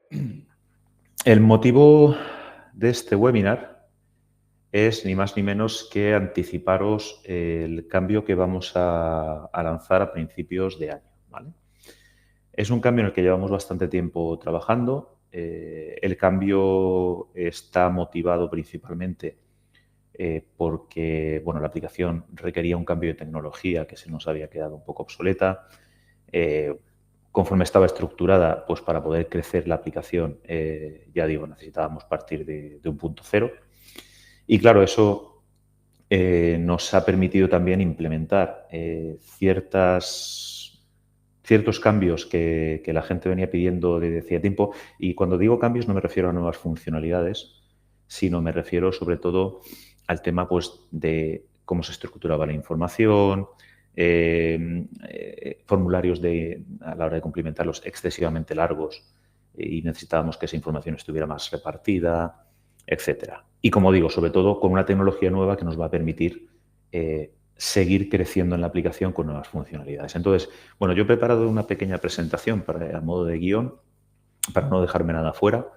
El motivo de este webinar es ni más ni menos que anticiparos el cambio que vamos a lanzar a principios de año, ¿vale? Es un cambio en el que llevamos bastante tiempo trabajando. El cambio está motivado principalmente porque bueno, la aplicación requería un cambio de tecnología que se nos había quedado un poco obsoleta. Conforme estaba estructurada, pues para poder crecer la aplicación, ya digo, necesitábamos partir de un punto cero. Y claro, eso nos ha permitido también implementar ciertos cambios que la gente venía pidiendo desde hacía tiempo. Y cuando digo cambios no me refiero a nuevas funcionalidades, sino me refiero sobre todo al tema pues, de cómo se estructuraba la información, formularios a la hora de cumplimentarlos excesivamente largos y necesitábamos que esa información estuviera más repartida, etcétera. Y como digo, sobre todo con una tecnología nueva que nos va a permitir seguir creciendo en la aplicación con nuevas funcionalidades. Entonces, bueno, yo he preparado una pequeña presentación a modo de guión para no dejarme nada fuera.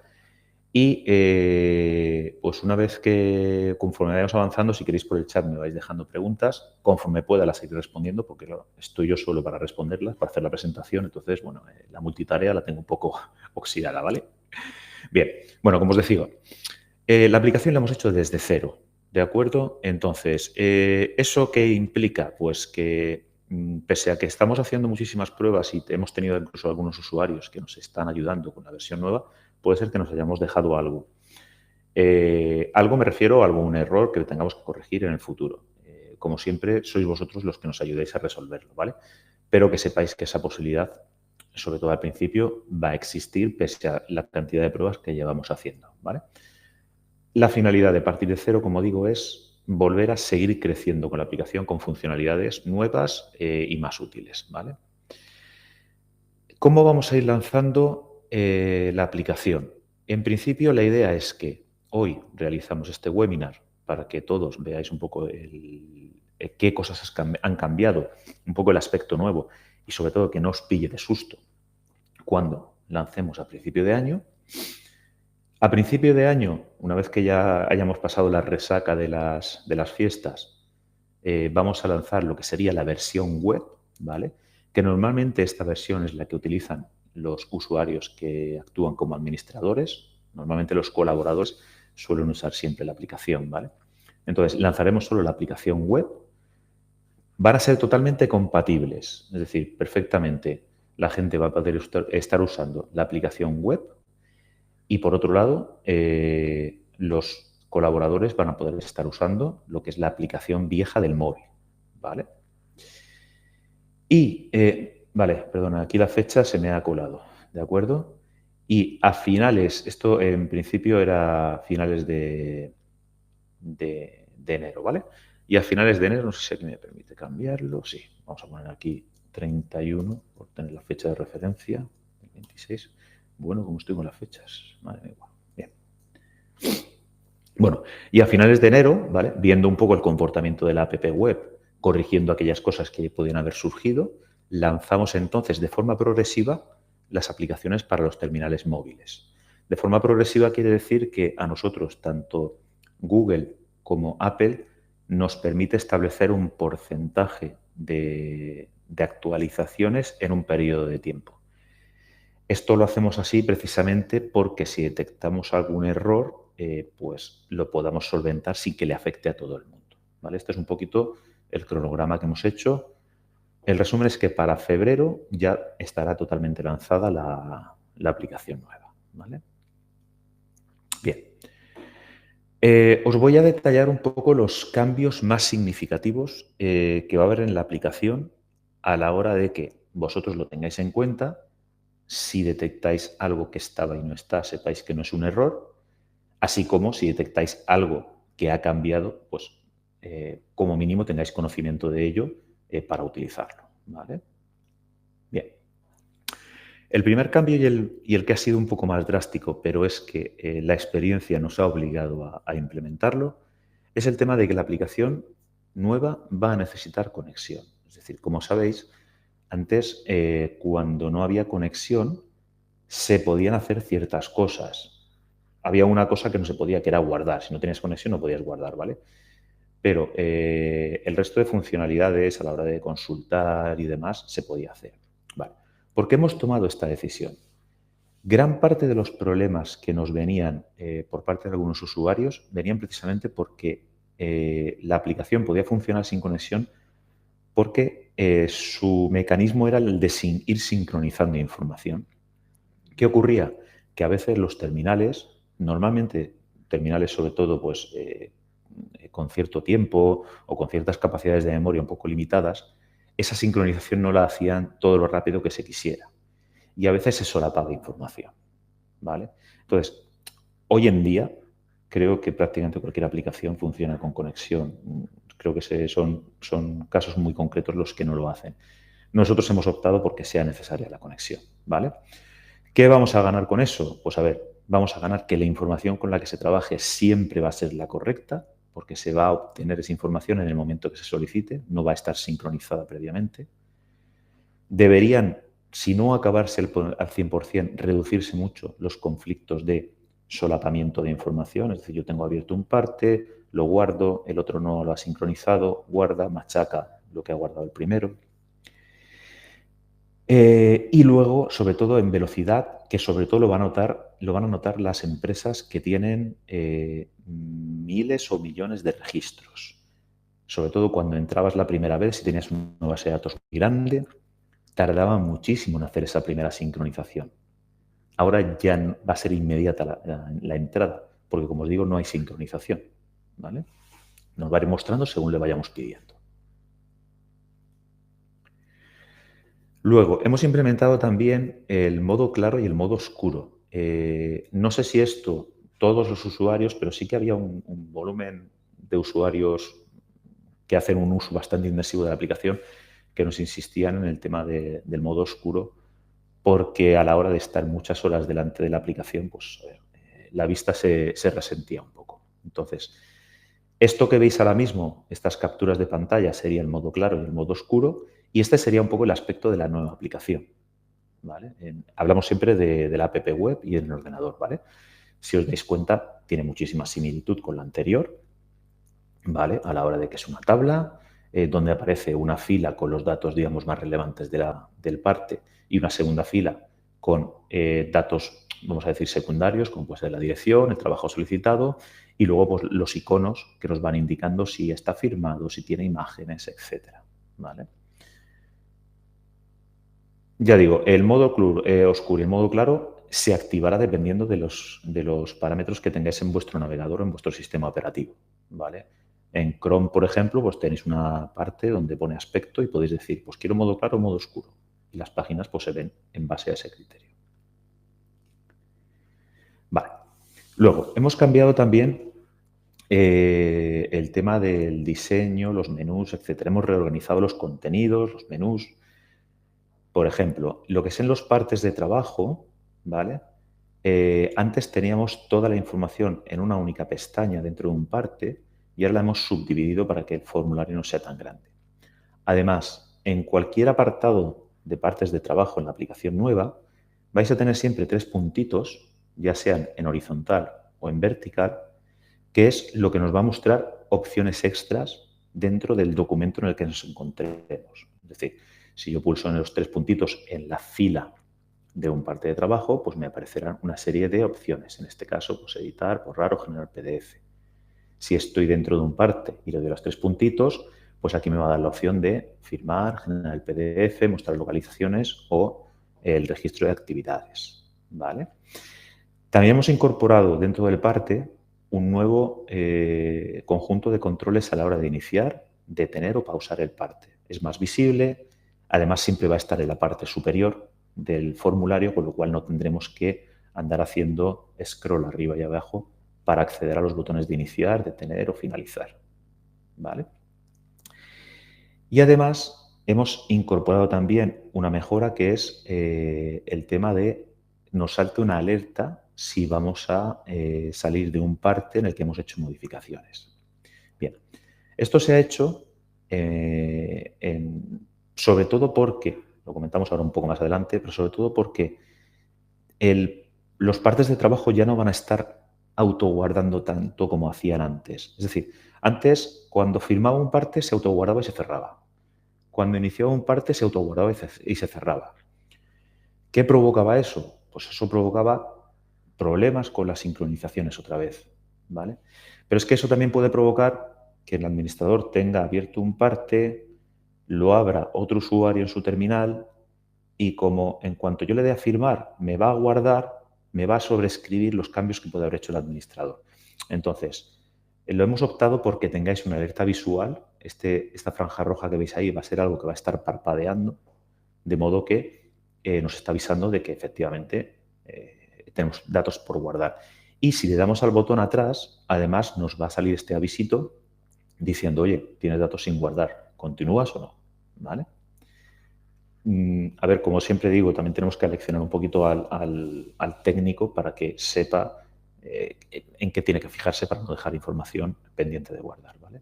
Y pues una vez que, conforme vayamos avanzando, si queréis por el chat me vais dejando preguntas, conforme pueda las iré respondiendo, porque claro, estoy yo solo para responderlas, para hacer la presentación, entonces, bueno, la multitarea la tengo un poco oxidada, ¿vale? Bien, bueno, como os decía, la aplicación la hemos hecho desde cero, ¿de acuerdo? Entonces, ¿eso qué implica? Pues que pese a que estamos haciendo muchísimas pruebas y hemos tenido incluso algunos usuarios que nos están ayudando con la versión nueva, puede ser que nos hayamos dejado algo. Algo me refiero a algún error que tengamos que corregir en el futuro. Como siempre, sois vosotros los que nos ayudéis a resolverlo, ¿vale? Pero que sepáis que esa posibilidad, sobre todo al principio, va a existir pese a la cantidad de pruebas que llevamos haciendo, ¿vale? La finalidad de partir de cero, como digo, es volver a seguir creciendo con la aplicación con funcionalidades nuevas y más útiles, ¿vale? ¿Cómo vamos a ir lanzando la aplicación? En principio, la idea es que hoy realizamos este webinar para que todos veáis un poco qué cosas han cambiado, un poco el aspecto nuevo y sobre todo que no os pille de susto cuando lancemos a principio de año. A principio de año, una vez que ya hayamos pasado la resaca de las fiestas, vamos a lanzar lo que sería la versión web, ¿vale? Que normalmente esta versión es la que utilizan los usuarios que actúan como administradores. Normalmente los colaboradores suelen usar siempre la aplicación, ¿vale? Entonces, lanzaremos solo la aplicación web. Van a ser totalmente compatibles, es decir, perfectamente la gente va a poder estar usando la aplicación web y, por otro lado, los colaboradores van a poder estar usando lo que es la aplicación vieja del móvil, ¿vale? Y, vale, perdona, aquí la fecha se me ha colado, ¿de acuerdo? Y a finales, esto en principio era finales de enero, ¿vale? Y a finales de enero, no sé si aquí me permite cambiarlo, sí, vamos a poner aquí 31, por tener la fecha de referencia, el 26. Bueno, ¿cómo estoy con las fechas? Madre mía, bien. Bueno, y a finales de enero, ¿vale? Viendo un poco el comportamiento de la app web, corrigiendo aquellas cosas que podían haber surgido, lanzamos entonces de forma progresiva las aplicaciones para los terminales móviles. De forma progresiva quiere decir que a nosotros, tanto Google como Apple, nos permite establecer un porcentaje de actualizaciones en un periodo de tiempo. Esto lo hacemos así precisamente porque si detectamos algún error, pues lo podamos solventar sin que le afecte a todo el mundo, ¿vale? Este es un poquito el cronograma que hemos hecho. El resumen es que para febrero ya estará totalmente lanzada la aplicación nueva, ¿vale? Bien. Os voy a detallar un poco los cambios más significativos que va a haber en la aplicación a la hora de que vosotros lo tengáis en cuenta. Si detectáis algo que estaba y no está, sepáis que no es un error, así como si detectáis algo que ha cambiado, pues como mínimo tengáis conocimiento de ello para utilizarlo, ¿vale? Bien. El primer cambio y el que ha sido un poco más drástico, pero es que la experiencia nos ha obligado a implementarlo, es el tema de que la aplicación nueva va a necesitar conexión. Es decir, como sabéis, antes cuando no había conexión, se podían hacer ciertas cosas. Había una cosa que no se podía, que era guardar. Si no tenías conexión no podías guardar, ¿vale? Pero el resto de funcionalidades a la hora de consultar y demás se podía hacer. Vale. ¿Por qué hemos tomado esta decisión? Gran parte de los problemas que nos venían por parte de algunos usuarios venían precisamente porque la aplicación podía funcionar sin conexión porque su mecanismo era el de ir sincronizando información. ¿Qué ocurría? Que a veces los terminales, normalmente terminales sobre todo pues, con cierto tiempo o con ciertas capacidades de memoria un poco limitadas, esa sincronización no la hacían todo lo rápido que se quisiera. Y a veces se solapaba información, ¿vale? Entonces, hoy en día creo que prácticamente cualquier aplicación funciona con conexión. Creo que son casos muy concretos los que no lo hacen. Nosotros hemos optado porque sea necesaria la conexión, ¿vale? ¿Qué vamos a ganar con eso? Pues a ver, vamos a ganar que la información con la que se trabaje siempre va a ser la correcta, porque se va a obtener esa información en el momento que se solicite, no va a estar sincronizada previamente. Deberían, si no acabarse al 100%, reducirse mucho los conflictos de solapamiento de información, es decir, yo tengo abierto un parte, lo guardo, el otro no lo ha sincronizado, guarda, machaca lo que ha guardado el primero. Y luego, sobre todo en velocidad, que sobre todo lo van a notar las empresas que tienen miles o millones de registros. Sobre todo cuando entrabas la primera vez, si tenías una base de datos muy grande, tardaba muchísimo en hacer esa primera sincronización. Ahora ya va a ser inmediata la entrada, porque como os digo, no hay sincronización, ¿vale? Nos va a ir mostrando según le vayamos pidiendo. Luego, hemos implementado también el modo claro y el modo oscuro. No sé si esto todos los usuarios, pero sí que había un volumen de usuarios que hacen un uso bastante intensivo de la aplicación que nos insistían en el tema del modo oscuro, porque a la hora de estar muchas horas delante de la aplicación, pues la vista se resentía un poco. Entonces, esto que veis ahora mismo, estas capturas de pantalla, sería el modo claro y el modo oscuro, y este sería un poco el aspecto de la nueva aplicación, ¿vale? Hablamos siempre de la app web y del ordenador, ¿vale? Si os dais cuenta, tiene muchísima similitud con la anterior, ¿vale? A la hora de que es una tabla, donde aparece una fila con los datos, digamos, más relevantes del parte y una segunda fila con datos, vamos a decir, secundarios, como puede ser la dirección, el trabajo solicitado, y luego pues, los iconos que nos van indicando si está firmado, si tiene imágenes, etcétera, ¿vale? Ya digo, el modo oscuro y el modo claro se activará dependiendo de los parámetros que tengáis en vuestro navegador o en vuestro sistema operativo, ¿vale? En Chrome, por ejemplo, pues tenéis una parte donde pone aspecto y podéis decir, pues quiero modo claro o modo oscuro. Y las páginas pues se ven en base a ese criterio. Vale. Luego, hemos cambiado también el tema del diseño, los menús, etcétera. Hemos reorganizado los contenidos, los menús. Por ejemplo, lo que es en los partes de trabajo, ¿vale? Antes teníamos toda la información en una única pestaña dentro de un parte y ahora la hemos subdividido para que el formulario no sea tan grande. Además, en cualquier apartado de partes de trabajo en la aplicación nueva, vais a tener siempre 3 puntitos, ya sean en horizontal o en vertical, que es lo que nos va a mostrar opciones extras dentro del documento en el que nos encontremos. Es decir, si yo pulso en los 3 puntitos en la fila de un parte de trabajo, pues me aparecerán una serie de opciones. En este caso, pues editar, borrar o generar PDF. Si estoy dentro de un parte y le doy los 3 puntitos, pues aquí me va a dar la opción de firmar, generar el PDF, mostrar localizaciones o el registro de actividades, ¿vale? También hemos incorporado dentro del parte un nuevo conjunto de controles a la hora de iniciar, detener o pausar el parte. Es más visible, además siempre va a estar en la parte superior del formulario, con lo cual no tendremos que andar haciendo scroll arriba y abajo para acceder a los botones de iniciar, detener o finalizar, ¿vale? Y además hemos incorporado también una mejora que es el tema de nos salte una alerta si vamos a salir de un parte en el que hemos hecho modificaciones. Bien, esto se ha hecho sobre todo porque, lo comentamos ahora un poco más adelante, pero sobre todo porque los partes de trabajo ya no van a estar autoguardando tanto como hacían antes. Es decir, antes, cuando firmaba un parte, se autoguardaba y se cerraba. Cuando iniciaba un parte, se autoguardaba y se cerraba. ¿Qué provocaba eso? Pues eso provocaba problemas con las sincronizaciones otra vez, ¿vale? Pero es que eso también puede provocar que el administrador tenga abierto un parte, lo abra otro usuario en su terminal y como en cuanto yo le dé a firmar me va a guardar, me va a sobreescribir los cambios que puede haber hecho el administrador. Entonces, lo hemos optado porque tengáis una alerta visual. Esta franja roja que veis ahí va a ser algo que va a estar parpadeando, de modo que nos está avisando de que efectivamente tenemos datos por guardar. Y si le damos al botón atrás, además nos va a salir este avisito diciendo, oye, tienes datos sin guardar, ¿continúas o no? ¿Vale? A ver, como siempre digo, también tenemos que aleccionar un poquito al técnico para que sepa en qué tiene que fijarse para no dejar información pendiente de guardar, ¿vale?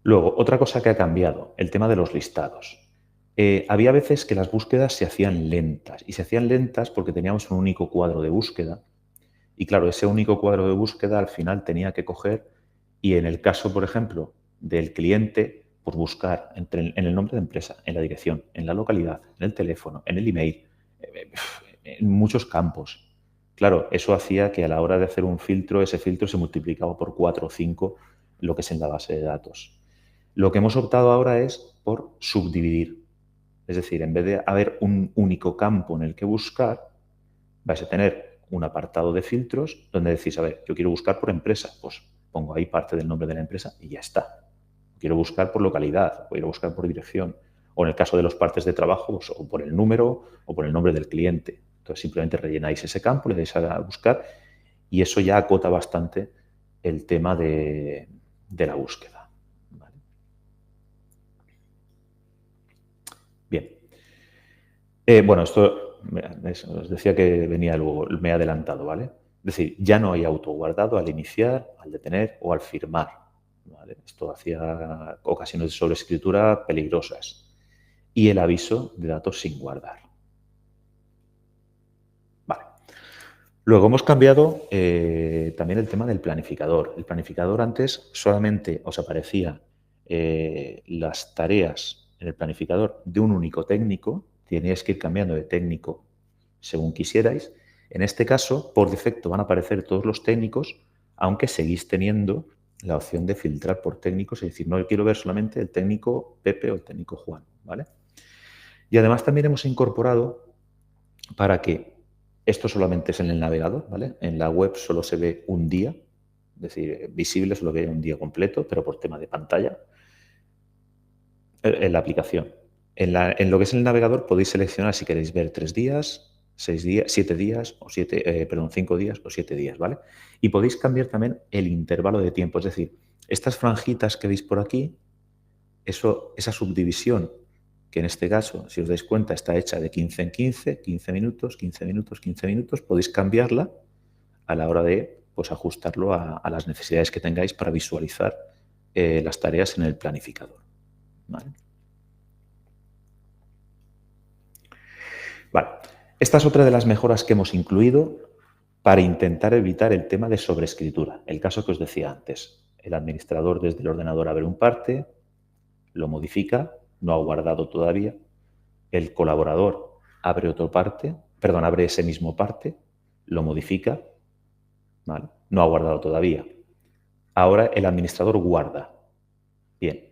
Luego, otra cosa que ha cambiado, el tema de los listados. Había veces que las búsquedas se hacían lentas, y se hacían lentas porque teníamos un único cuadro de búsqueda, y claro, ese único cuadro de búsqueda al final tenía que coger y en el caso, por ejemplo, del cliente, pues buscar en el nombre de empresa, en la dirección, en la localidad, en el teléfono, en el email, en muchos campos. Claro, eso hacía que a la hora de hacer un filtro, ese filtro se multiplicaba por 4 o 5 lo que es en la base de datos. Lo que hemos optado ahora es por subdividir. Es decir, en vez de haber un único campo en el que buscar, vais a tener un apartado de filtros donde decís, a ver, yo quiero buscar por empresa, pues pongo ahí parte del nombre de la empresa y ya está. Quiero buscar por localidad, quiero buscar por dirección. O en el caso de los partes de trabajo, pues, o por el número o por el nombre del cliente. Entonces simplemente rellenáis ese campo, le dais a buscar y eso ya acota bastante el tema de la búsqueda. ¿Vale? Bien. Bueno, esto os decía que venía luego, me he adelantado, ¿vale? Es decir, ya no hay autoguardado al iniciar, al detener o al firmar, ¿vale? Esto hacía ocasiones de sobreescritura peligrosas. Y el aviso de datos sin guardar. Vale. Luego hemos cambiado también el tema del planificador. El planificador antes solamente os aparecía las tareas en el planificador de un único técnico. Teníais que ir cambiando de técnico según quisierais. En este caso, por defecto van a aparecer todos los técnicos, aunque seguís teniendo la opción de filtrar por técnicos, es decir, no quiero ver solamente el técnico Pepe o el técnico Juan, ¿vale? Y además también hemos incorporado para que esto solamente es en el navegador, ¿vale? En la web solo se ve un día, es decir, visible solo ve un día completo, pero por tema de pantalla, en la aplicación. En lo que es el navegador podéis seleccionar si queréis ver 3 días, 6 días, 7 días, o 5 días o 7 días, ¿vale? Y podéis cambiar también el intervalo de tiempo, es decir, estas franjitas que veis por aquí, esa subdivisión, que en este caso, si os dais cuenta, está hecha de 15 en 15, 15 minutos, 15 minutos, 15 minutos, podéis cambiarla a la hora de pues, ajustarlo a las necesidades que tengáis para visualizar las tareas en el planificador. ¿Vale? Vale. Esta es otra de las mejoras que hemos incluido para intentar evitar el tema de sobreescritura. El caso que os decía antes. El administrador desde el ordenador abre un parte, lo modifica, no ha guardado todavía. El colaborador abre otro parte, perdón, abre ese mismo parte, lo modifica, ¿vale? No ha guardado todavía. Ahora el administrador guarda. Bien.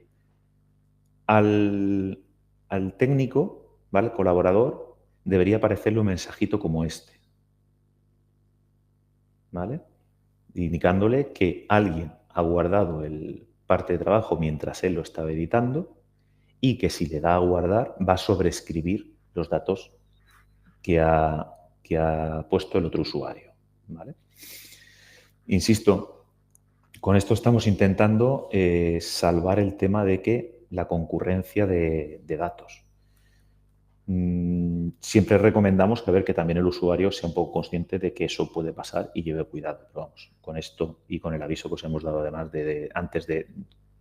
Al técnico, ¿vale? Colaborador, debería aparecerle un mensajito como este, ¿vale? Indicándole que alguien ha guardado el parte de trabajo mientras él lo estaba editando y que si le da a guardar va a sobreescribir los datos que ha puesto el otro usuario, ¿vale? Insisto, con esto estamos intentando salvar el tema de que la concurrencia de datos. Siempre recomendamos que también el usuario sea un poco consciente de que eso puede pasar y lleve cuidado. Pero vamos, con esto y con el aviso que os hemos dado además antes de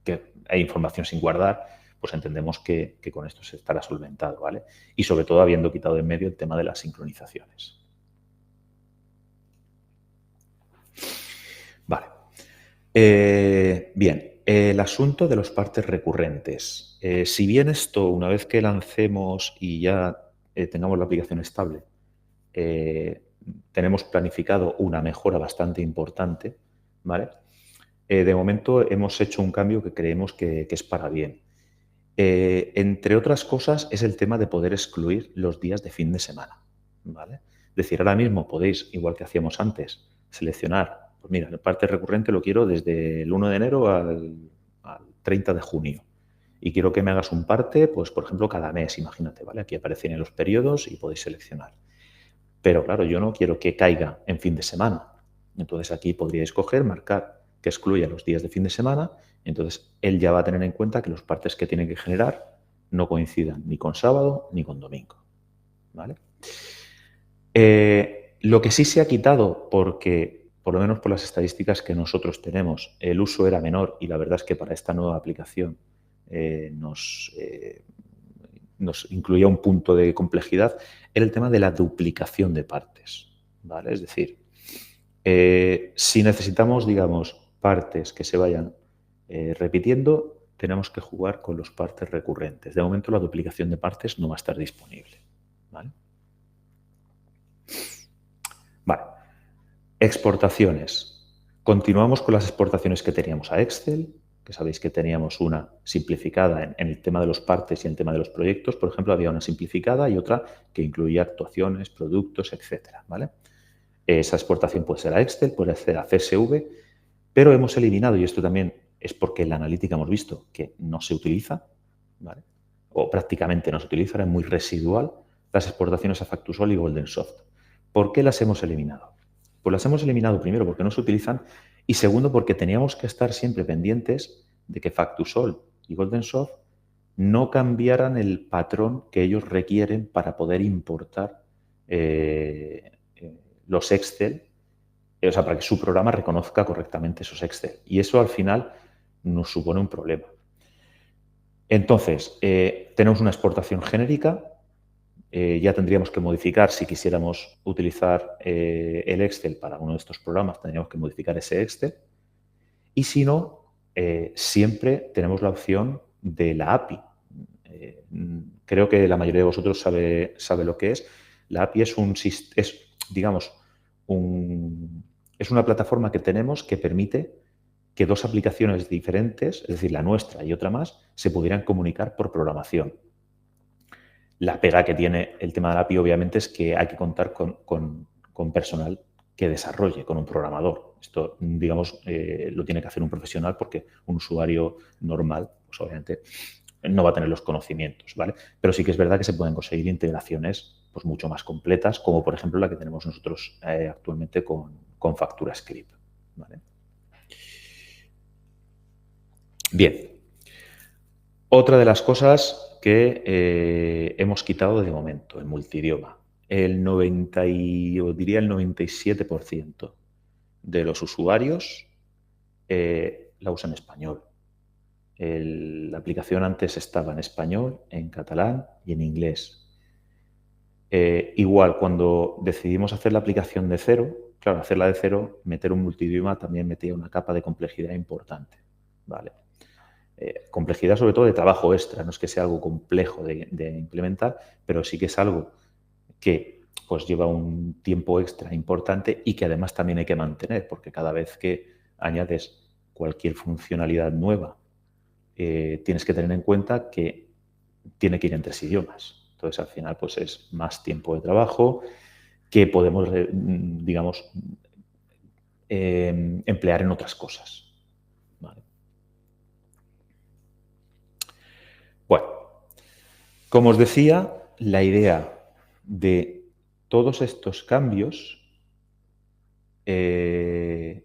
que hay información sin guardar, pues entendemos que con esto se estará solventado, ¿vale? Y sobre todo habiendo quitado de en medio el tema de las sincronizaciones. Vale. Bien, el asunto de los partes recurrentes. Si bien esto, una vez que lancemos y ya tengamos la aplicación estable, tenemos planificado una mejora bastante importante, ¿vale? De momento hemos hecho un cambio que creemos que es para bien. Entre otras cosas, es el tema de poder excluir los días de fin de semana, ¿vale? Es decir, ahora mismo podéis, igual que hacíamos antes, seleccionar, pues mira, el parte recurrente lo quiero desde el 1 de enero al 30 de junio. Y quiero que me hagas un parte, pues por ejemplo, cada mes, imagínate, ¿vale? Aquí aparecen en los periodos y podéis seleccionar. Pero claro, yo no quiero que caiga en fin de semana. Entonces aquí podríais coger, marcar que excluya los días de fin de semana. Entonces él ya va a tener en cuenta que los partes que tiene que generar no coincidan ni con sábado ni con domingo, ¿vale? Lo que sí se ha quitado, porque por lo menos por las estadísticas que nosotros tenemos, el uso era menor y la verdad es que para esta nueva aplicación nos incluía un punto de complejidad, era el tema de la duplicación de partes, ¿vale? Es decir, si necesitamos, digamos, partes que se vayan repitiendo, tenemos que jugar con los partes recurrentes. De momento la duplicación de partes no va a estar disponible, ¿vale? Vale. Exportaciones. Continuamos con las exportaciones que teníamos a Excel, que sabéis que teníamos una simplificada en el tema de los partes y en el tema de los proyectos. Por ejemplo, había una simplificada y otra que incluía actuaciones, productos, etcétera, ¿vale? Esa exportación puede ser a Excel, puede ser a CSV, pero hemos eliminado, y esto también es porque en la analítica hemos visto que no se utiliza, ¿vale? O prácticamente no se utiliza, era muy residual, las exportaciones a Factusol y GoldenSoft. ¿Por qué las hemos eliminado? Pues las hemos eliminado primero porque no se utilizan y segundo porque teníamos que estar siempre pendientes de que Factusol y GoldenSoft no cambiaran el patrón que ellos requieren para poder importar los Excel, o sea, para que su programa reconozca correctamente esos Excel. Y eso al final nos supone un problema. Entonces, tenemos una exportación genérica. Ya tendríamos que modificar, si quisiéramos utilizar el Excel para uno de estos programas, tendríamos que modificar ese Excel. Y si no, siempre tenemos la opción de la API. Creo que la mayoría de vosotros sabe lo que es. La API es es una plataforma que tenemos que permite que dos aplicaciones diferentes, es decir, la nuestra y otra más, se pudieran comunicar por programación. La pega que tiene el tema de la API, obviamente, es que hay que contar con personal que desarrolle, con un programador. Esto, digamos, lo tiene que hacer un profesional porque un usuario normal, pues obviamente, no va a tener los conocimientos, ¿vale? Pero sí que es verdad que se pueden conseguir integraciones pues, mucho más completas, como por ejemplo la que tenemos nosotros actualmente con FacturaScript, ¿vale? Bien. Otra de las cosas que hemos quitado de momento, el multidioma. Yo diría el 97% de los usuarios la usan en español. La aplicación antes estaba en español, en catalán y en inglés. Igual, cuando decidimos hacer la aplicación de cero, claro, hacerla de cero, meter un multidioma también metía una capa de complejidad importante, ¿vale? Complejidad sobre todo de trabajo extra, no es que sea algo complejo de implementar, pero sí que es algo que pues lleva un tiempo extra importante y que además también hay que mantener, porque cada vez que añades cualquier funcionalidad nueva, tienes que tener en cuenta que tiene que ir en 3 idiomas. Entonces, al final, pues es más tiempo de trabajo que podemos, digamos, emplear en otras cosas. ¿Vale? Bueno, como os decía, la idea de todos estos cambios es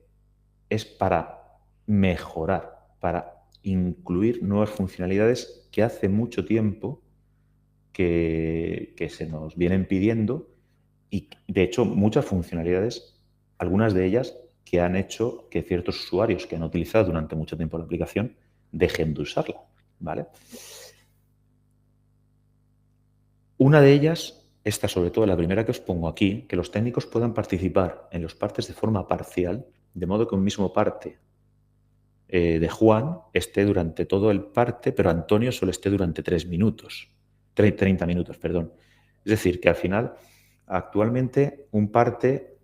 para mejorar, para incluir nuevas funcionalidades que hace mucho tiempo que se nos vienen pidiendo y, de hecho, muchas funcionalidades, algunas de ellas que han hecho que ciertos usuarios que han utilizado durante mucho tiempo la aplicación dejen de usarla, ¿vale? Una de ellas, esta sobre todo la primera que os pongo aquí, que los técnicos puedan participar en los partes de forma parcial, de modo que un mismo parte de Juan esté durante todo el parte, pero Antonio solo esté durante 3 minutos, 30 minutos, perdón. Es decir, que al final, actualmente, un parte,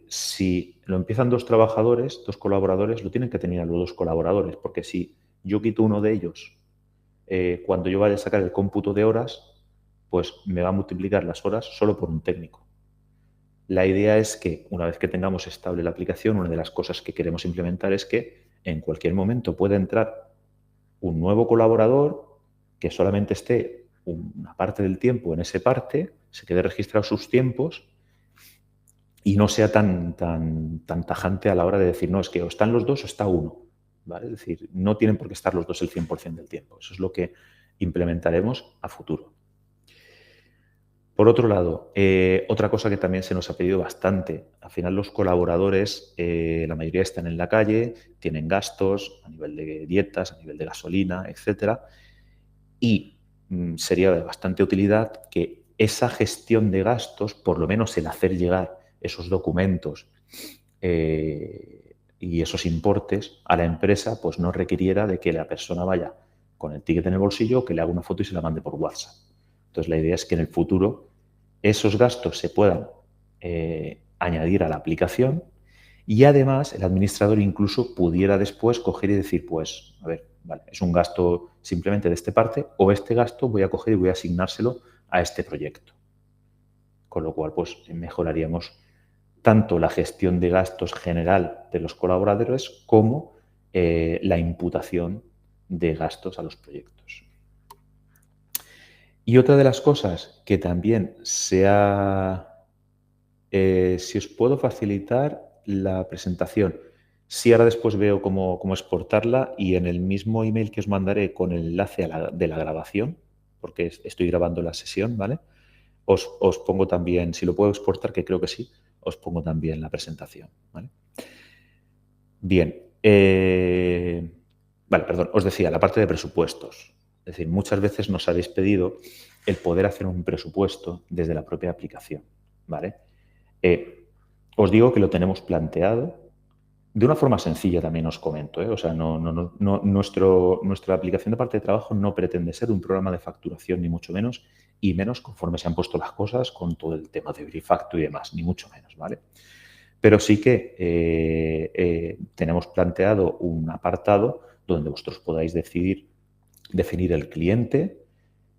si lo empiezan 2 trabajadores, 2 colaboradores, lo tienen que tener los 2 colaboradores, porque si yo quito uno de ellos, cuando yo vaya a sacar el cómputo de horas, pues me va a multiplicar las horas solo por un técnico. La idea es que una vez que tengamos estable la aplicación, una de las cosas que queremos implementar es que en cualquier momento pueda entrar un nuevo colaborador que solamente esté una parte del tiempo en ese parte, se quede registrado sus tiempos y no sea tan tajante a la hora de decir, no, es que o están los dos o está uno. ¿Vale? Es decir, no tienen por qué estar los dos el 100% del tiempo. Eso es lo que implementaremos a futuro. Por otro lado, otra cosa que también se nos ha pedido bastante, al final los colaboradores, la mayoría están en la calle, tienen gastos a nivel de dietas, a nivel de gasolina, etcétera, y sería de bastante utilidad que esa gestión de gastos, por lo menos el hacer llegar esos documentos y esos importes a la empresa, pues no requiriera de que la persona vaya con el ticket en el bolsillo, que le haga una foto y se la mande por WhatsApp. Entonces, la idea es que en el futuro esos gastos se puedan añadir a la aplicación y además el administrador incluso pudiera después coger y decir, pues, a ver, vale, es un gasto simplemente de esta parte o este gasto voy a coger y voy a asignárselo a este proyecto. Con lo cual, pues, mejoraríamos tanto la gestión de gastos general de los colaboradores como la imputación de gastos a los proyectos. Y otra de las cosas que también si os puedo facilitar la presentación. Si ahora después veo cómo exportarla y en el mismo email que os mandaré con el enlace de la grabación, porque estoy grabando la sesión, ¿vale? Os pongo también, si lo puedo exportar, que creo que sí, os pongo también la presentación, ¿vale? Bien. Vale, perdón, os decía, la parte de presupuestos. Es decir, muchas veces nos habéis pedido el poder hacer un presupuesto desde la propia aplicación, ¿vale? Os digo que lo tenemos planteado de una forma sencilla, también os comento, ¿eh? O sea, nuestra aplicación de parte de trabajo no pretende ser un programa de facturación, ni mucho menos, y menos conforme se han puesto las cosas con todo el tema de Verifacto y demás, ni mucho menos, ¿vale? Pero sí que tenemos planteado un apartado donde vosotros podáis definir el cliente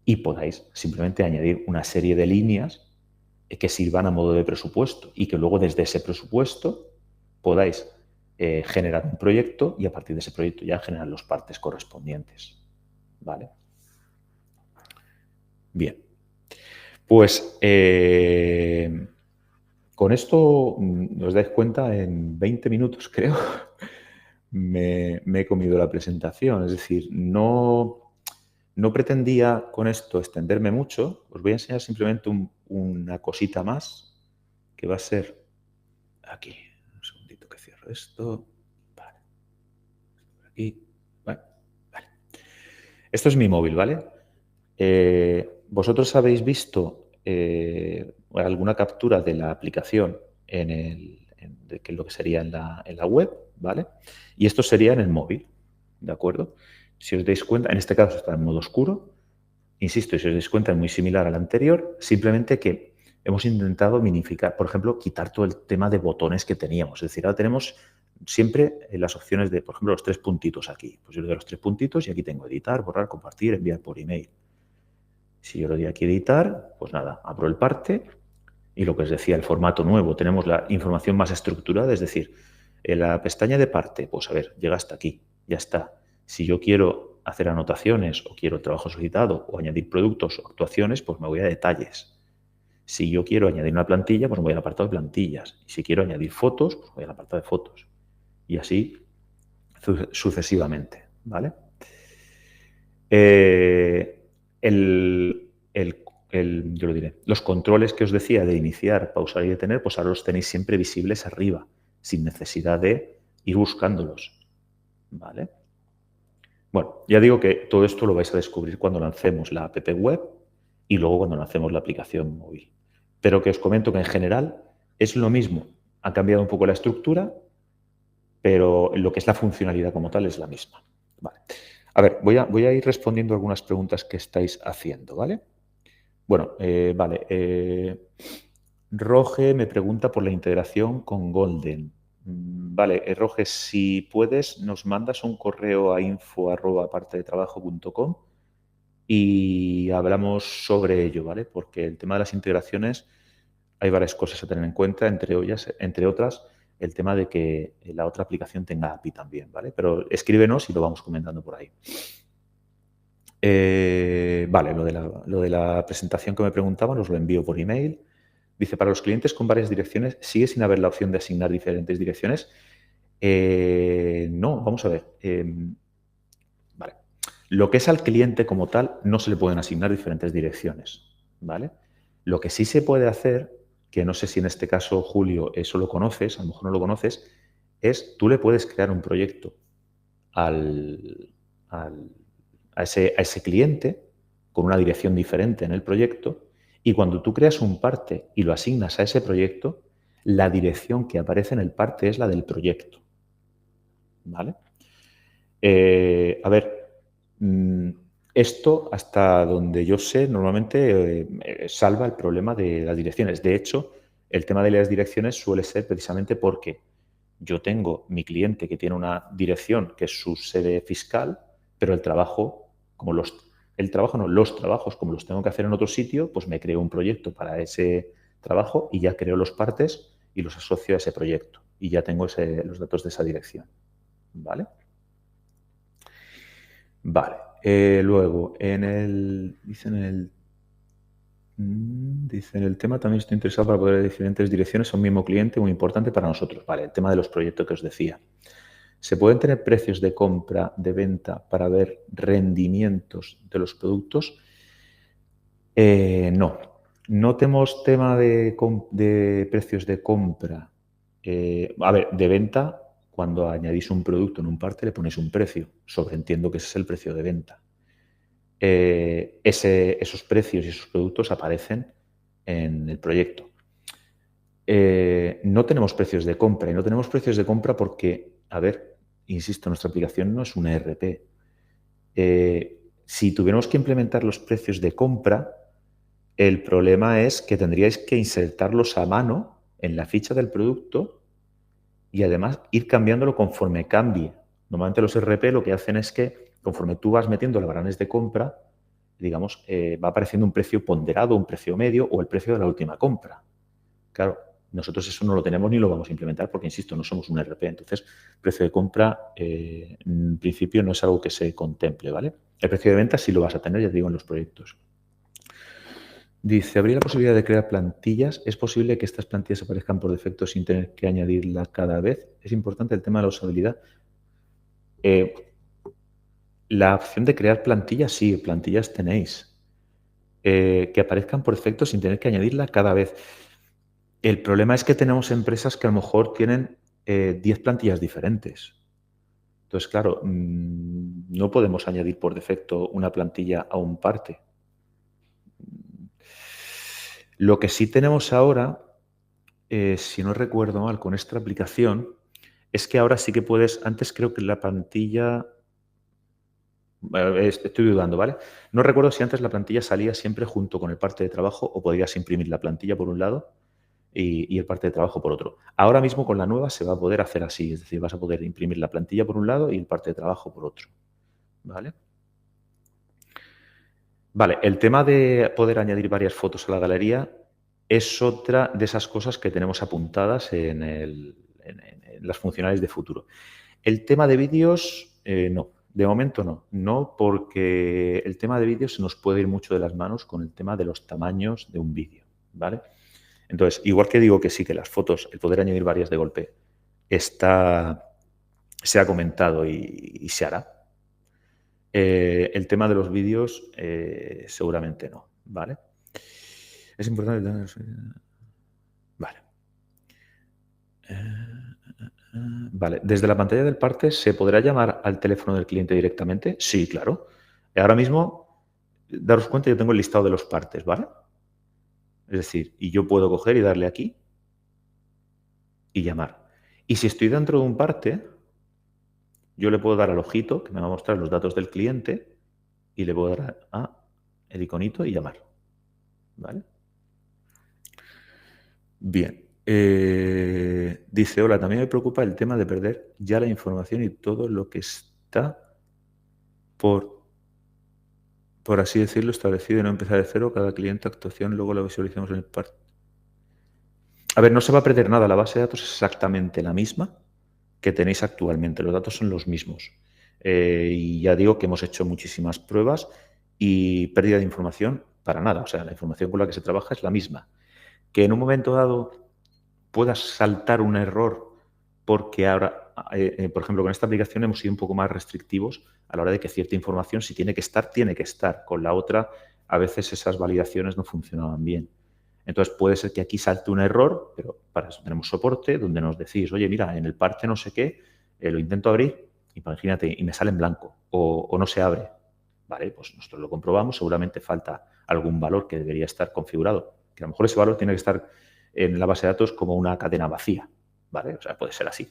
y podáis simplemente añadir una serie de líneas que sirvan a modo de presupuesto y que luego desde ese presupuesto podáis generar un proyecto y a partir de ese proyecto ya generar los partes correspondientes. ¿Vale? Bien. Pues con esto, os dais cuenta, en 20 minutos creo, me he comido la presentación. Es decir, no pretendía con esto extenderme mucho. Os voy a enseñar simplemente una cosita más que va a ser aquí. Un segundito que cierro esto. Vale. Aquí. Vale. Esto es mi móvil, ¿vale? Vosotros habéis visto alguna captura de la aplicación que es lo que sería en la web, ¿vale? Y esto sería en el móvil, ¿de acuerdo? Si os dais cuenta, en este caso está en modo oscuro. Insisto, si os dais cuenta, es muy similar al anterior, simplemente que hemos intentado minificar, por ejemplo, quitar todo el tema de botones que teníamos. Es decir, ahora tenemos siempre las opciones de, por ejemplo, los 3 puntitos aquí. Pues yo le doy los 3 puntitos y aquí tengo editar, borrar, compartir, enviar por email. Si yo le doy aquí editar, pues nada, abro el parte y lo que os decía, el formato nuevo, tenemos la información más estructurada, es decir, en la pestaña de parte, pues a ver, llega hasta aquí, ya está. Si yo quiero hacer anotaciones o quiero trabajo solicitado o añadir productos o actuaciones, pues me voy a detalles. Si yo quiero añadir una plantilla, pues me voy al apartado de plantillas. Y si quiero añadir fotos, pues voy al apartado de fotos. Y así sucesivamente, ¿vale? Yo lo diré. Los controles que os decía de iniciar, pausar y detener, pues ahora los tenéis siempre visibles arriba, sin necesidad de ir buscándolos, ¿vale? Bueno, ya digo que todo esto lo vais a descubrir cuando lancemos la app web y luego cuando lancemos la aplicación móvil. Pero que os comento que en general es lo mismo. Ha cambiado un poco la estructura, pero lo que es la funcionalidad como tal es la misma. Vale. A ver, voy a ir respondiendo algunas preguntas que estáis haciendo, ¿vale? Bueno, vale. Roge me pregunta por la integración con Golden. Vale, Roge, si puedes, nos mandas un correo a info@partedetrabajo.com y hablamos sobre ello, ¿vale? Porque el tema de las integraciones hay varias cosas a tener en cuenta, entre otras, el tema de que la otra aplicación tenga API también, ¿vale? Pero escríbenos y lo vamos comentando por ahí. Vale, lo de la presentación que me preguntaban os lo envío por email. Dice, para los clientes con varias direcciones, ¿sigue sin haber la opción de asignar diferentes direcciones? No, vamos a ver. Vale. Lo que es al cliente como tal, no se le pueden asignar diferentes direcciones, ¿vale? Lo que sí se puede hacer, que no sé si en este caso, Julio, eso lo conoces, a lo mejor no lo conoces, es tú le puedes crear un proyecto al, al- a ese cliente con una dirección diferente en el proyecto y cuando tú creas un parte y lo asignas a ese proyecto, la dirección que aparece en el parte es la del proyecto, ¿vale? A ver, esto hasta donde yo sé normalmente salva el problema de las direcciones. De hecho, el tema de las direcciones suele ser precisamente porque yo tengo mi cliente que tiene una dirección que es su sede fiscal, pero el trabajo, los trabajos como los tengo que hacer en otro sitio, pues me creo un proyecto para ese trabajo y ya creo los partes y los asocio a ese proyecto y ya tengo los datos de esa dirección, ¿vale? Vale. Luego, dice en el tema también estoy interesado para poder ver diferentes direcciones a un mismo cliente muy importante para nosotros. Vale, el tema de los proyectos que os decía. ¿Se pueden tener precios de compra, de venta para ver rendimientos de los productos? No. No tenemos tema de precios de compra. A ver, de venta, cuando añadís un producto en un parte le ponéis un precio. Sobreentiendo que ese es el precio de venta. Esos precios y esos productos aparecen en el proyecto. No tenemos precios de compra y no tenemos precios de compra porque, a ver, insisto, nuestra aplicación no es una ERP. Si tuviéramos que implementar los precios de compra, el problema es que tendríais que insertarlos a mano en la ficha del producto y además ir cambiándolo conforme cambie. Normalmente los ERP lo que hacen es que conforme tú vas metiendo los baranes de compra, digamos, va apareciendo un precio ponderado, un precio medio o el precio de la última compra. Claro, nosotros eso no lo tenemos ni lo vamos a implementar porque, insisto, no somos un ERP. Entonces, precio de compra, en principio, no es algo que se contemple, ¿vale? El precio de venta sí lo vas a tener, ya te digo, en los proyectos. Dice, ¿habría la posibilidad de crear plantillas? ¿Es posible que estas plantillas aparezcan por defecto sin tener que añadirla cada vez? Es importante el tema de la usabilidad. La opción de crear plantillas, sí, plantillas tenéis. Que aparezcan por defecto sin tener que añadirla cada vez. El problema es que tenemos empresas que a lo mejor tienen 10 plantillas diferentes. Entonces, claro, no podemos añadir por defecto una plantilla a un parte. Lo que sí tenemos ahora, si no recuerdo mal, con esta aplicación, es que ahora sí que puedes, antes creo que la plantilla, estoy dudando, ¿vale? No recuerdo si antes la plantilla salía siempre junto con el parte de trabajo o podrías imprimir la plantilla por un lado y el parte de trabajo por otro. Ahora mismo con la nueva se va a poder hacer así, es decir, vas a poder imprimir la plantilla por un lado y el parte de trabajo por otro, ¿vale? Vale, el tema de poder añadir varias fotos a la galería es otra de esas cosas que tenemos apuntadas en las funcionales de futuro. El tema de vídeos, no. De momento no. No, porque el tema de vídeos se nos puede ir mucho de las manos con el tema de los tamaños de un vídeo, ¿vale? Entonces, igual que digo que sí, que las fotos, el poder añadir varias de golpe, se ha comentado y se hará. El tema de los vídeos, seguramente no, ¿vale? Es importante tener... Vale. Vale, desde la pantalla del parte, ¿se podrá llamar al teléfono del cliente directamente? Sí, claro. Ahora mismo, daros cuenta, yo tengo el listado de los partes, ¿vale? Es decir, y yo puedo coger y darle aquí y llamar. Y si estoy dentro de un parte, yo le puedo dar al ojito, que me va a mostrar los datos del cliente, y le puedo dar a el iconito y llamar. ¿Vale? Bien. Dice, hola, también me preocupa el tema de perder ya la información y todo lo que está por así decirlo, establecido y no empezar de cero. Cada cliente, actuación, luego lo visualizamos en el parte. A ver, no se va a perder nada. La base de datos es exactamente la misma que tenéis actualmente. Los datos son los mismos. Y ya digo que hemos hecho muchísimas pruebas y pérdida de información para nada. O sea, la información con la que se trabaja es la misma. Que en un momento dado pueda saltar un error porque ahora, por ejemplo, con esta aplicación hemos sido un poco más restrictivos a la hora de que cierta información, si tiene que estar, tiene que estar. Con la otra, a veces esas validaciones no funcionaban bien. Entonces puede ser que aquí salte un error, pero para eso tenemos soporte donde nos decís, oye, mira, en el parte no sé qué, lo intento abrir, imagínate, y me sale en blanco o no se abre. Vale, pues nosotros lo comprobamos, seguramente falta algún valor que debería estar configurado, que a lo mejor ese valor tiene que estar en la base de datos como una cadena vacía, ¿vale? O sea, puede ser así.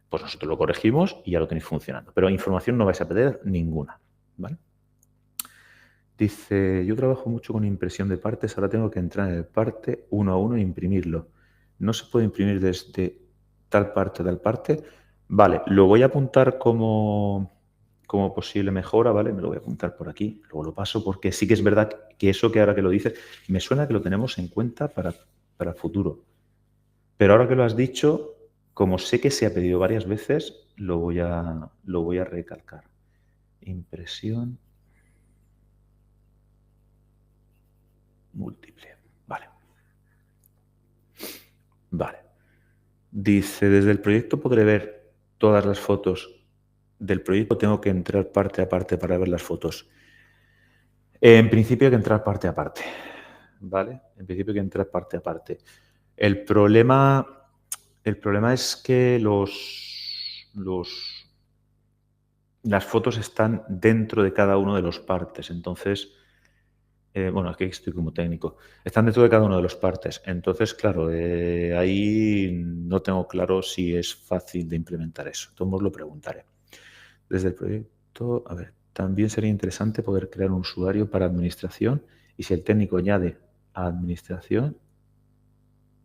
Pues nosotros lo corregimos y ya lo tenéis funcionando. Pero información no vais a perder ninguna, ¿vale? Dice, yo trabajo mucho con impresión de partes, ahora tengo que entrar en el parte uno a uno e imprimirlo. ¿No se puede imprimir desde tal parte a tal parte? Vale, lo voy a apuntar como posible mejora, ¿vale? Me lo voy a apuntar por aquí, luego lo paso, porque sí que es verdad que eso que ahora que lo dices, me suena que lo tenemos en cuenta para el futuro. Pero ahora que lo has dicho, como sé que se ha pedido varias veces, lo voy a recalcar. Impresión múltiple. Vale. Vale. Dice, desde el proyecto podré ver todas las fotos del proyecto. Tengo que entrar parte a parte para ver las fotos. En principio hay que entrar parte a parte. ¿Vale? En principio hay que entrar parte a parte. El problema es que las fotos están dentro de cada uno de los partes. Entonces, bueno, aquí estoy como técnico. Están dentro de cada uno de los partes. Entonces, claro, ahí no tengo claro si es fácil de implementar eso. Entonces lo preguntaré. Desde el proyecto, a ver, también sería interesante poder crear un usuario para administración y si el técnico añade a administración,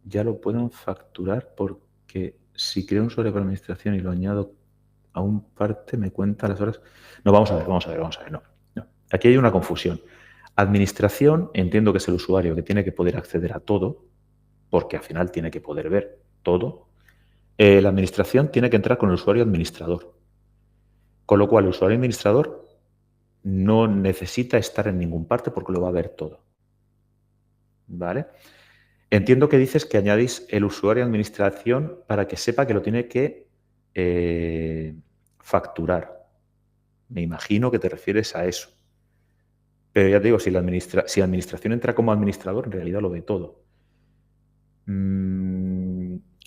ya lo puedan facturar porque si creo un usuario para administración y lo añado a un parte, me cuenta las horas. No, vamos a ver, no. Aquí hay una confusión. Administración, entiendo que es el usuario que tiene que poder acceder a todo, porque al final tiene que poder ver todo. La administración tiene que entrar con el usuario administrador. Con lo cual, el usuario administrador no necesita estar en ningún parte porque lo va a ver todo. ¿Vale? Entiendo que dices que añadís el usuario de administración para que sepa que lo tiene que facturar. Me imagino que te refieres a eso. Pero ya te digo, si la administración entra como administrador, en realidad lo ve todo.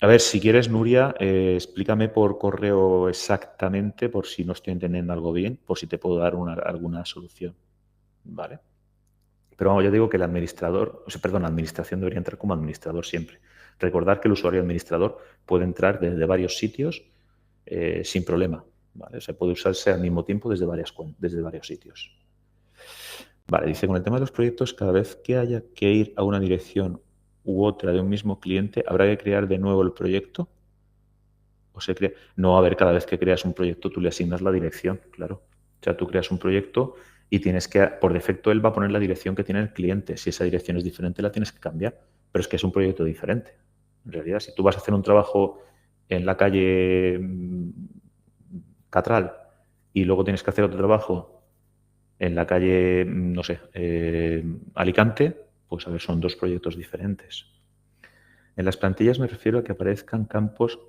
A ver, si quieres, Nuria, explícame por correo exactamente, por si no estoy entendiendo algo bien, por si te puedo dar alguna solución. ¿Vale? Pero vamos, yo digo que el administrador, la administración debería entrar como administrador siempre. Recordar que el usuario administrador puede entrar desde varios sitios sin problema. ¿Vale? O sea, puede usarse al mismo tiempo desde varios sitios. Vale, dice, con el tema de los proyectos, cada vez que haya que ir a una dirección u otra de un mismo cliente, ¿habrá que crear de nuevo el proyecto? ¿O se crea? No, a ver, cada vez que creas un proyecto tú le asignas la dirección, claro. O sea, tú creas un proyecto y tienes que, por defecto, él va a poner la dirección que tiene el cliente. Si esa dirección es diferente, la tienes que cambiar. Pero es que es un proyecto diferente. En realidad, si tú vas a hacer un trabajo en la calle Catral y luego tienes que hacer otro trabajo en la calle, no sé, Alicante, pues a ver, son dos proyectos diferentes. En las plantillas me refiero a que aparezcan campos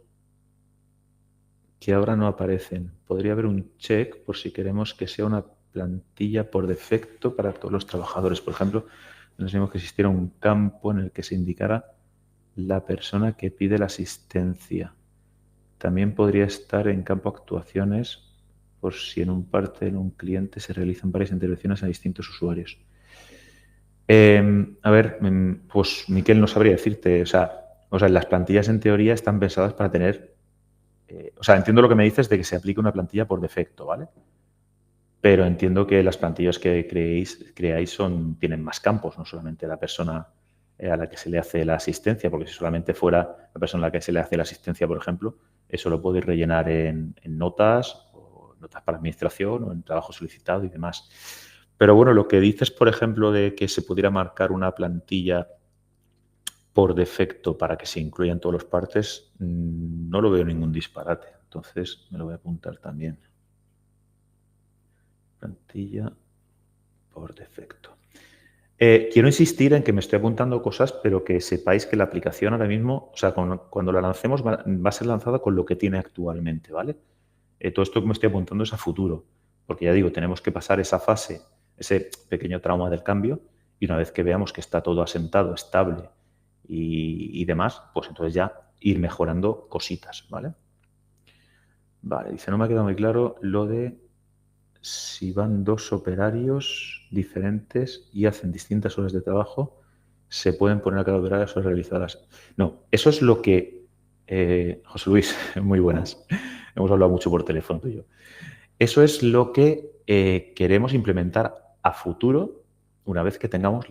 que ahora no aparecen. Podría haber un check por si queremos que sea una plantilla por defecto para todos los trabajadores. Por ejemplo, necesitamos que existiera un campo en el que se indicara la persona que pide la asistencia. También podría estar en campo actuaciones por si en un cliente se realizan varias intervenciones a distintos usuarios. A ver, pues Miquel no sabría decirte, o sea, las plantillas en teoría están pensadas para tener, o sea, entiendo lo que me dices de que se aplique una plantilla por defecto, ¿vale? Pero entiendo que las plantillas que creáis tienen más campos, no solamente la persona a la que se le hace la asistencia, porque si solamente fuera la persona a la que se le hace la asistencia, por ejemplo, eso lo podéis rellenar en notas, o notas para administración, o en trabajo solicitado y demás. Pero bueno, lo que dices, por ejemplo, de que se pudiera marcar una plantilla por defecto para que se incluyan todos los partes, no lo veo ningún disparate. Entonces me lo voy a apuntar también. Plantilla por defecto. Quiero insistir en que me estoy apuntando cosas, pero que sepáis que la aplicación ahora mismo, o sea, cuando la lancemos va a ser lanzada con lo que tiene actualmente, ¿vale? Todo esto que me estoy apuntando es a futuro, porque ya digo, tenemos que pasar esa fase, ese pequeño trauma del cambio, y una vez que veamos que está todo asentado, estable y demás, pues entonces ya ir mejorando cositas, ¿vale? Vale, dice, no me ha quedado muy claro lo de si van dos operarios diferentes y hacen distintas horas de trabajo, se pueden poner a cada hora las horas realizadas. No, eso es lo que... José Luis, muy buenas. Hemos hablado mucho por teléfono tú y yo. Eso es lo que queremos implementar a futuro una vez que tengamos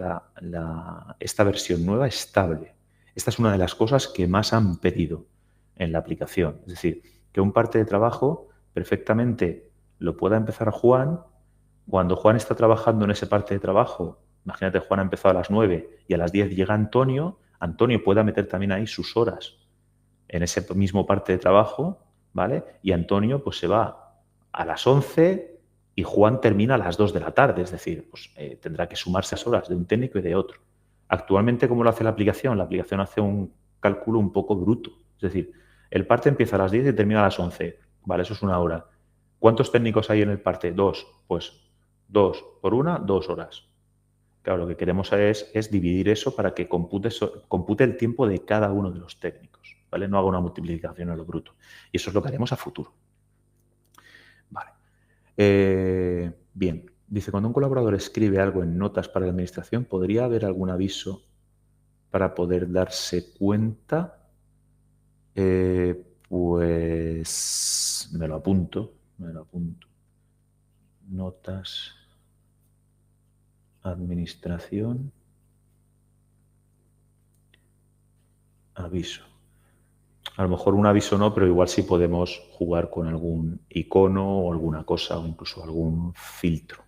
esta versión nueva estable. Esta es una de las cosas que más han pedido en la aplicación. Es decir, que un parte de trabajo perfectamente lo pueda empezar Juan. Cuando Juan está trabajando en ese parte de trabajo, imagínate, Juan ha empezado a las 9 y a las 10 llega Antonio, Antonio pueda meter también ahí sus horas en ese mismo parte de trabajo, ¿vale? Y Antonio pues se va a las 11 y Juan termina a las 2 de la tarde, es decir, pues tendrá que sumarse las horas de un técnico y de otro. Actualmente, ¿cómo lo hace la aplicación? La aplicación hace un cálculo un poco bruto, es decir, el parte empieza a las 10 y termina a las 11, ¿vale? Eso es una hora. ¿Cuántos técnicos hay en el parte? 2, pues 2 por 1, 2 horas. Claro, lo que queremos es dividir eso para que compute el tiempo de cada uno de los técnicos, ¿vale? No haga una multiplicación a lo bruto. Y eso es lo que haremos a futuro. Vale. Bien. Dice, cuando un colaborador escribe algo en notas para la administración, ¿podría haber algún aviso para poder darse cuenta? Pues me lo apunto. Notas, administración, aviso. A lo mejor un aviso no, pero igual sí podemos jugar con algún icono o alguna cosa o incluso algún filtro.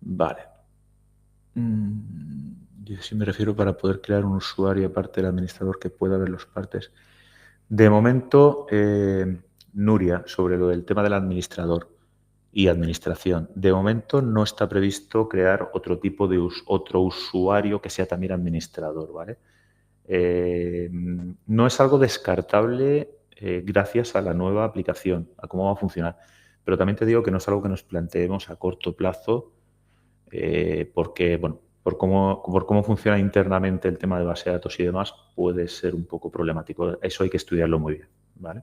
Vale. Yo sí me refiero para poder crear un usuario aparte del administrador que pueda ver los partes. De momento, Nuria, sobre lo del tema del administrador y administración, de momento no está previsto crear otro tipo de otro usuario que sea también administrador, ¿vale? No es algo descartable gracias a la nueva aplicación, a cómo va a funcionar. Pero también te digo que no es algo que nos planteemos a corto plazo porque, bueno, por cómo funciona internamente el tema de base de datos y demás, puede ser un poco problemático. Eso hay que estudiarlo muy bien, ¿vale?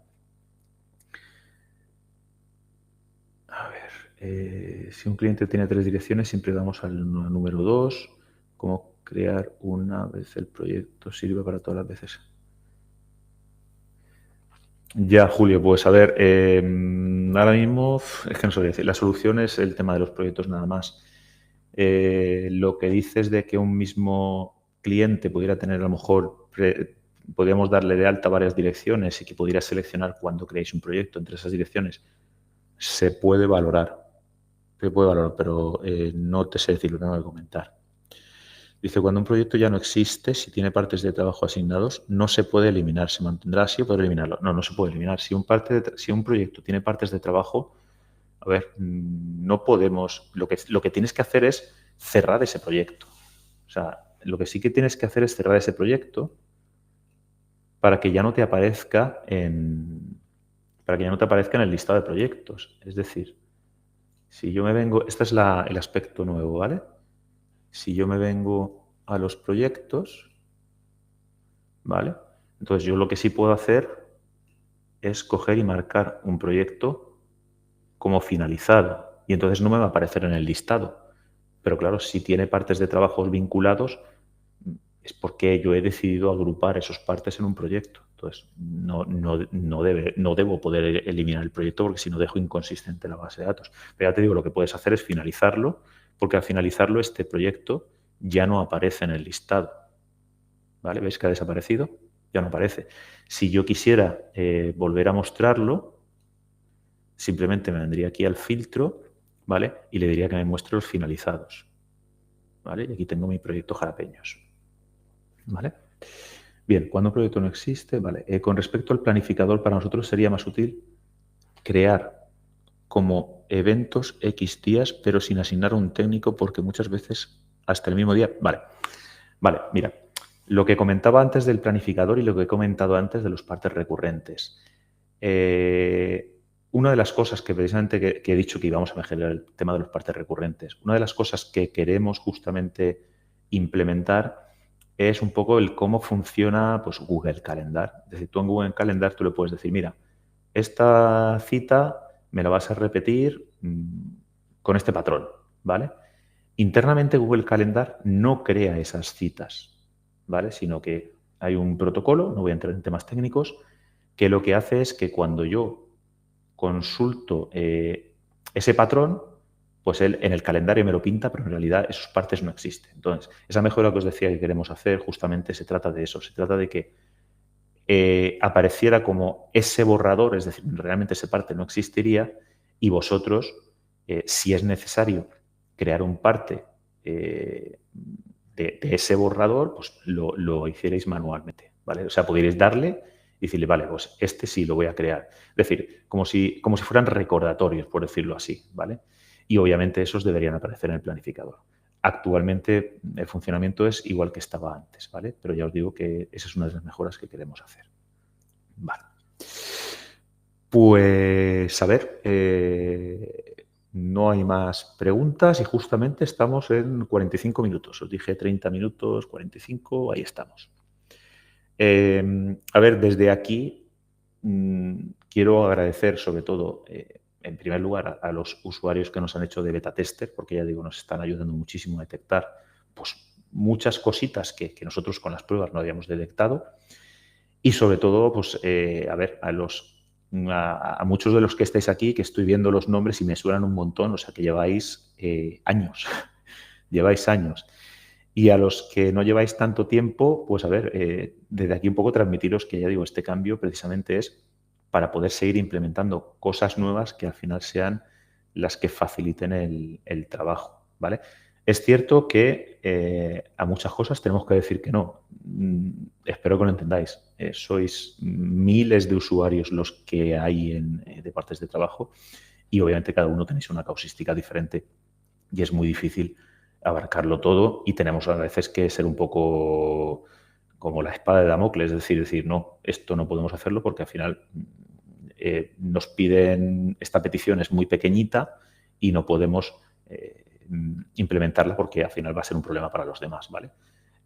A ver, si un cliente tiene 3 direcciones, siempre damos al número 2. ¿Cómo crear una vez el proyecto sirve para todas las veces? Ya, Julio, pues a ver, ahora mismo es que no sabría decir. La solución es el tema de los proyectos nada más. Lo que dices de que un mismo cliente pudiera tener a lo mejor, podríamos darle de alta varias direcciones y que pudiera seleccionar cuando creéis un proyecto entre esas direcciones, se puede valorar, pero no te sé decir, lo tengo que comentar. Dice, cuando un proyecto ya no existe, si tiene partes de trabajo asignados, no se puede eliminar, se mantendrá así o poder eliminarlo. No, no se puede eliminar. Si un proyecto tiene partes de trabajo, a ver, no podemos, lo que tienes que hacer es cerrar ese proyecto. O sea, lo que sí que tienes que hacer es cerrar ese proyecto para que ya no te aparezca para que ya no te aparezca en el listado de proyectos. Es decir, si yo me vengo, este es el aspecto nuevo, ¿vale? Si yo me vengo a los proyectos, ¿vale? Entonces yo lo que sí puedo hacer es coger y marcar un proyecto como finalizado y entonces no me va a aparecer en el listado. Pero claro, si tiene partes de trabajos vinculados, es porque yo he decidido agrupar esas partes en un proyecto. Entonces, no debo poder eliminar el proyecto porque si no dejo inconsistente la base de datos. Pero ya te digo, lo que puedes hacer es finalizarlo, porque al finalizarlo este proyecto ya no aparece en el listado. ¿Vale? ¿Ves que ha desaparecido? Ya no aparece. Si yo quisiera volver a mostrarlo, simplemente me vendría aquí al filtro, ¿vale? Y le diría que me muestre los finalizados. ¿Vale? Y aquí tengo mi proyecto Jalapeños. ¿Vale? Bien, cuando un proyecto no existe, vale. Con respecto al planificador, para nosotros sería más útil crear como eventos X días, pero sin asignar a un técnico, porque muchas veces hasta el mismo día. Vale, vale, mira, lo que comentaba antes del planificador y lo que he comentado antes de los partes recurrentes. Una de las cosas que precisamente que he dicho que íbamos a mejorar el tema de los partes recurrentes, una de las cosas que queremos justamente implementar es un poco el cómo funciona pues, Google Calendar. Es decir, tú en Google Calendar tú le puedes decir, mira, esta cita me la vas a repetir con este patrón, ¿vale? Internamente Google Calendar no crea esas citas, ¿vale? Sino que hay un protocolo, no voy a entrar en temas técnicos, que lo que hace es que cuando yo consulto ese patrón, pues él en el calendario me lo pinta, pero en realidad esas partes no existen. Entonces, esa mejora que os decía que queremos hacer justamente se trata de eso, se trata de que apareciera como ese borrador, es decir, realmente esa parte no existiría y vosotros, si es necesario crear un parte de ese borrador, pues lo hicierais manualmente, ¿vale? O sea, pudierais darle y decirle, vale, pues este sí lo voy a crear. Es decir, como si fueran recordatorios, por decirlo así, ¿vale? Y obviamente esos deberían aparecer en el planificador. Actualmente el funcionamiento es igual que estaba antes, ¿vale? Pero ya os digo que esa es una de las mejoras que queremos hacer. Vale. Pues a ver, no hay más preguntas y justamente estamos en 45 minutos. Os dije 30 minutos, 45, ahí estamos. A ver, desde aquí quiero agradecer sobre todo, en primer lugar, a los usuarios que nos han hecho de beta tester, porque ya digo, nos están ayudando muchísimo a detectar pues, muchas cositas que nosotros con las pruebas no habíamos detectado. Y sobre todo, pues, a ver, a muchos de los que estáis aquí, que estoy viendo los nombres y me suenan un montón, o sea, que lleváis años, lleváis años. Y a los que no lleváis tanto tiempo, pues, a ver, desde aquí un poco transmitiros que, ya digo, este cambio precisamente es para poder seguir implementando cosas nuevas que al final sean las que faciliten el trabajo, ¿vale? Es cierto que a muchas cosas tenemos que decir que no. Espero que lo entendáis. Sois miles de usuarios los que hay de partes de trabajo y obviamente cada uno tenéis una causística diferente y es muy difícil abarcarlo todo y tenemos a veces que ser un poco como la espada de Damocles, es decir, no, esto no podemos hacerlo porque al final nos piden, esta petición es muy pequeñita y no podemos implementarla porque al final va a ser un problema para los demás, ¿vale?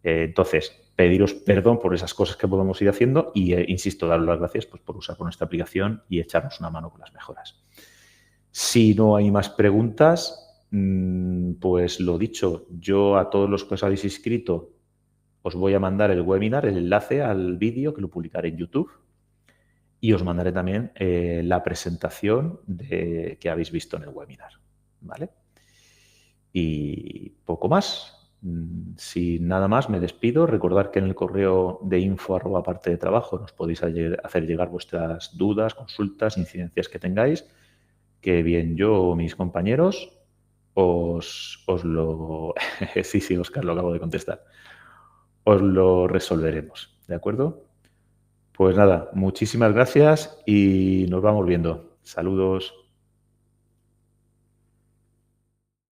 Entonces, pediros perdón por esas cosas que podemos ir haciendo y, insisto, daros las gracias pues, por usar con esta aplicación y echarnos una mano con las mejoras. Si no hay más preguntas, pues lo dicho, yo a todos los que os habéis inscrito os voy a mandar el webinar, el enlace al vídeo que lo publicaré en YouTube y os mandaré también la presentación que habéis visto en el webinar, ¿vale? Y poco más. Sin nada más, me despido. Recordad que en el correo de info@parte de trabajo nos podéis hacer llegar vuestras dudas, consultas, incidencias que tengáis, que bien yo o mis compañeros os lo... sí, Oscar, lo acabo de contestar. Os lo resolveremos, ¿de acuerdo? Pues nada, muchísimas gracias y nos vamos viendo. Saludos.